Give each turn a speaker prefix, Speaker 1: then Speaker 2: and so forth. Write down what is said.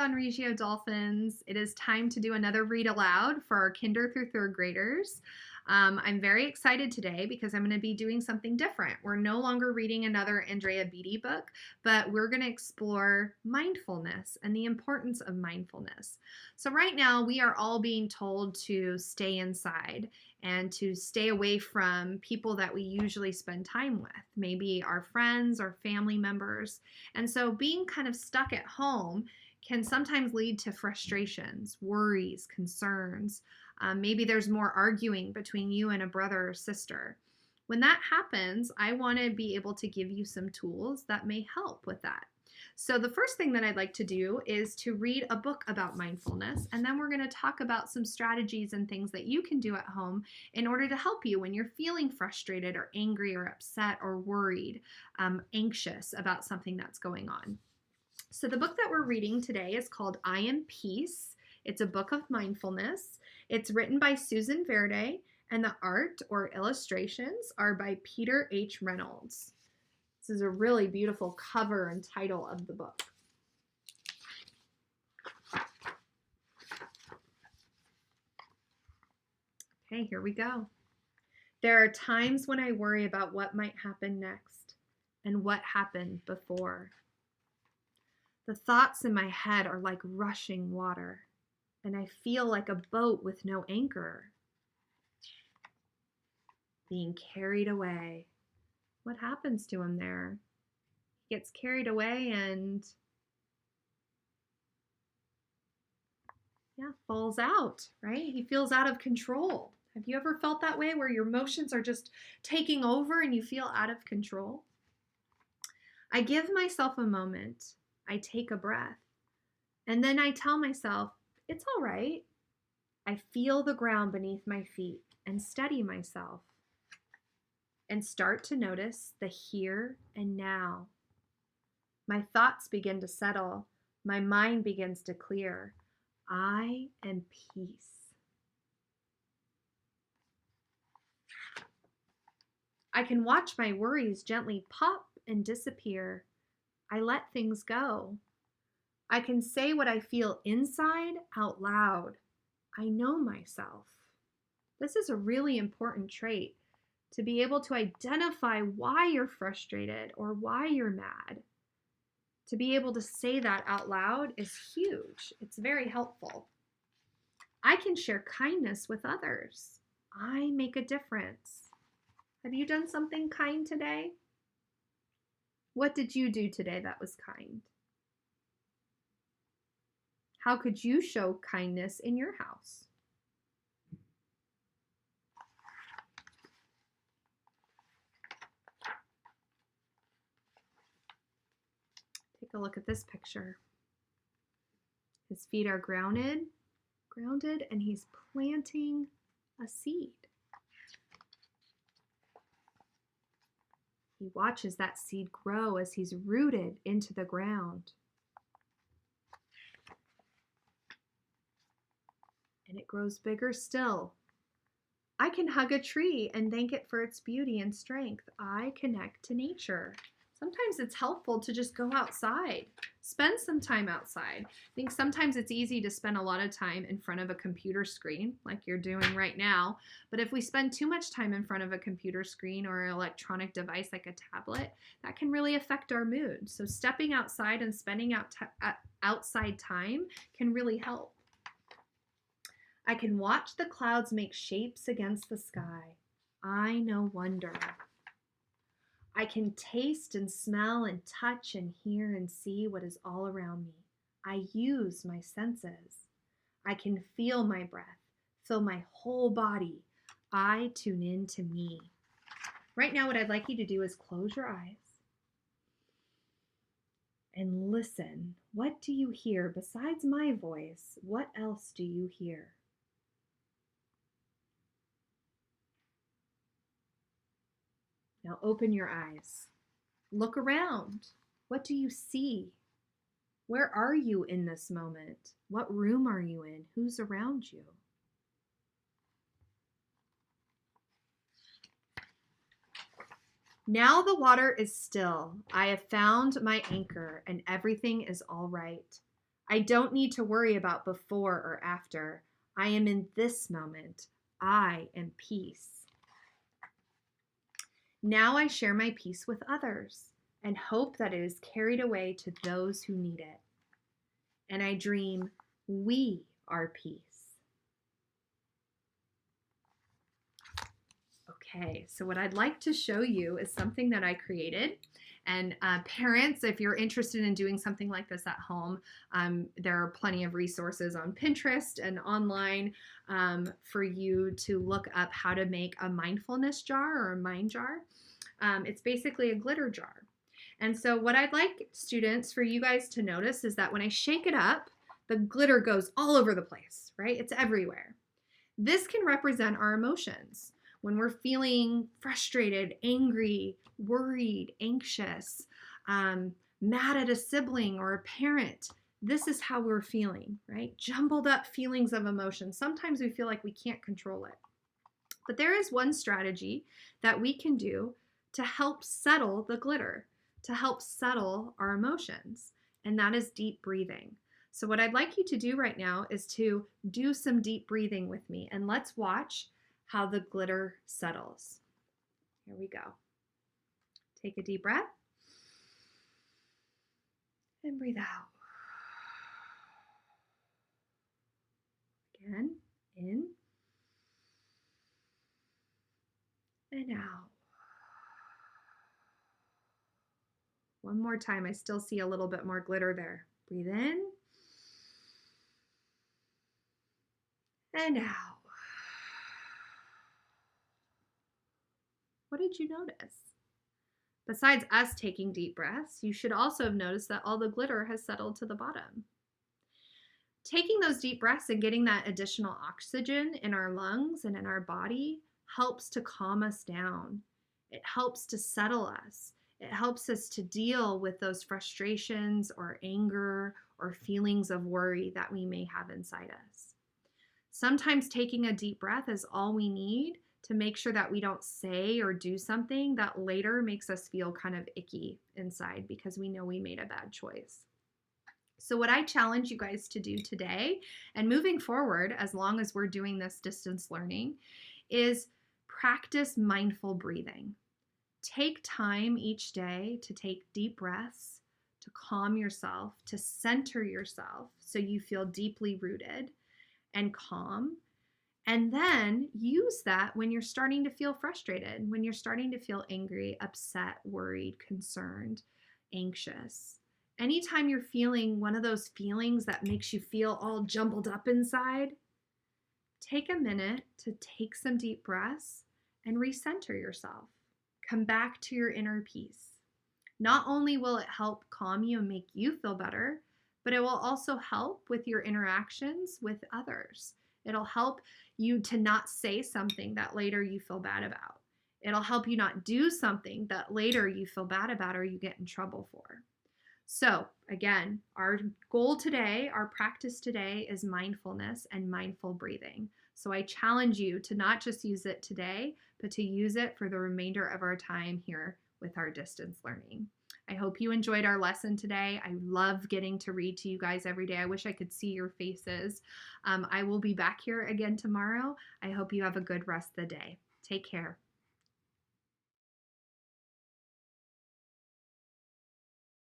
Speaker 1: Don Regio Dolphins. It is time to do another read aloud for our kinder through third graders. I'm very excited today because I'm going to be doing something different. We're no longer reading another Andrea Beatty book, but we're going to explore mindfulness and the importance of mindfulness. So right now we are all being told to stay inside and to stay away from people that we usually spend time with, maybe our friends or family members. And so being kind of stuck at home can sometimes lead to frustrations, worries, concerns. Maybe there's more arguing between you and a brother or sister. When that happens, I want to be able to give you some tools that may help with that. So the first thing that I'd like to do is to read a book about mindfulness, and then we're going to talk about some strategies and things that you can do at home in order to help you when you're feeling frustrated or angry or upset or worried, anxious about something that's going on. So the book that we're reading today is called I Am Peace. It's a book of mindfulness. It's written by Susan Verde, and the art or illustrations are by Peter H. Reynolds. This is a really beautiful cover and title of the book. Okay, here we go. There are times when I worry about what might happen next and what happened before. The thoughts in my head are like rushing water, and I feel like a boat with no anchor, being carried away. What happens to him there? He gets carried away and falls out, right? He feels out of control. Have you ever felt that way where your emotions are just taking over and you feel out of control? I give myself a moment. I take a breath, and then I tell myself, it's all right. I feel the ground beneath my feet and steady myself and start to notice the here and now. My thoughts begin to settle. My mind begins to clear. I am peace. I can watch my worries gently pop and disappear. I let things go. I can say what I feel inside out loud. I know myself. This is a really important trait, to be able to identify why you're frustrated or why you're mad. To be able to say that out loud is huge. It's very helpful. I can share kindness with others. I make a difference. Have you done something kind today? What did you do today that was kind? How could you show kindness in your house? Take a look at this picture. His feet are grounded, and he's planting a seed. He watches that seed grow as he's rooted into the ground. And it grows bigger still. I can hug a tree and thank it for its beauty and strength. I connect to nature. Sometimes it's helpful to just go outside. Spend some time outside. I think sometimes it's easy to spend a lot of time in front of a computer screen, like you're doing right now. But if we spend too much time in front of a computer screen or an electronic device like a tablet, that can really affect our mood. So stepping outside and spending outside time can really help. I can watch the clouds make shapes against the sky. I know wonder. I can taste and smell and touch and hear and see what is all around me. I use my senses. I can feel my breath, fill my whole body. I tune in to me. Right now, what I'd like you to do is close your eyes and listen. What do you hear besides my voice? What else do you hear? Now open your eyes. Look around. What do you see? Where are you in this moment? What room are you in? Who's around you? Now the water is still. I have found my anchor and everything is all right. I don't need to worry about before or after. I am in this moment. I am peace. Now I share my peace with others and hope that it is carried away to those who need it. And I dream we are peace. Okay, so what I'd like to show you is something that I created. And parents, if you're interested in doing something like this at home, there are plenty of resources on Pinterest and online for you to look up how to make a mindfulness jar or a mind jar. It's basically a glitter jar. And so what I'd like students for you guys to notice is that when I shake it up, the glitter goes all over the place, right? It's everywhere. This can represent our emotions. When we're feeling frustrated, angry, worried, anxious, mad at a sibling or a parent, this is how we're feeling, right? Jumbled up feelings of emotion. Sometimes we feel like we can't control it. But there is one strategy that we can do to help settle the glitter, to help settle our emotions, and that is deep breathing. So what I'd like you to do right now is to do some deep breathing with me, and let's watch how the glitter settles. Here we go. Take a deep breath and breathe out. Again, in and out. One more time. I still see a little bit more glitter there. Breathe in and out. What did you notice? Besides us taking deep breaths, you should also have noticed that all the glitter has settled to the bottom. Taking those deep breaths and getting that additional oxygen in our lungs and in our body helps to calm us down. It helps to settle us. It helps us to deal with those frustrations or anger or feelings of worry that we may have inside us. Sometimes taking a deep breath is all we need to make sure that we don't say or do something that later makes us feel kind of icky inside because we know we made a bad choice. So what I challenge you guys to do today and moving forward, as long as we're doing this distance learning, is practice mindful breathing. Take time each day to take deep breaths, to calm yourself, to center yourself so you feel deeply rooted and calm. And then use that when you're starting to feel frustrated, when you're starting to feel angry, upset, worried, concerned, anxious. Anytime you're feeling one of those feelings that makes you feel all jumbled up inside, take a minute to take some deep breaths and recenter yourself. Come back to your inner peace. Not only will it help calm you and make you feel better, but it will also help with your interactions with others. It'll help you to not say something that later you feel bad about. It'll help you not do something that later you feel bad about or you get in trouble for. So again, our goal today, our practice today is mindfulness and mindful breathing. So I challenge you to not just use it today, but to use it for the remainder of our time here with our distance learning. I hope you enjoyed our lesson today. I love getting to read to you guys every day. I wish I could see your faces. I will be back here again tomorrow. I hope you have a good rest of the day. Take care.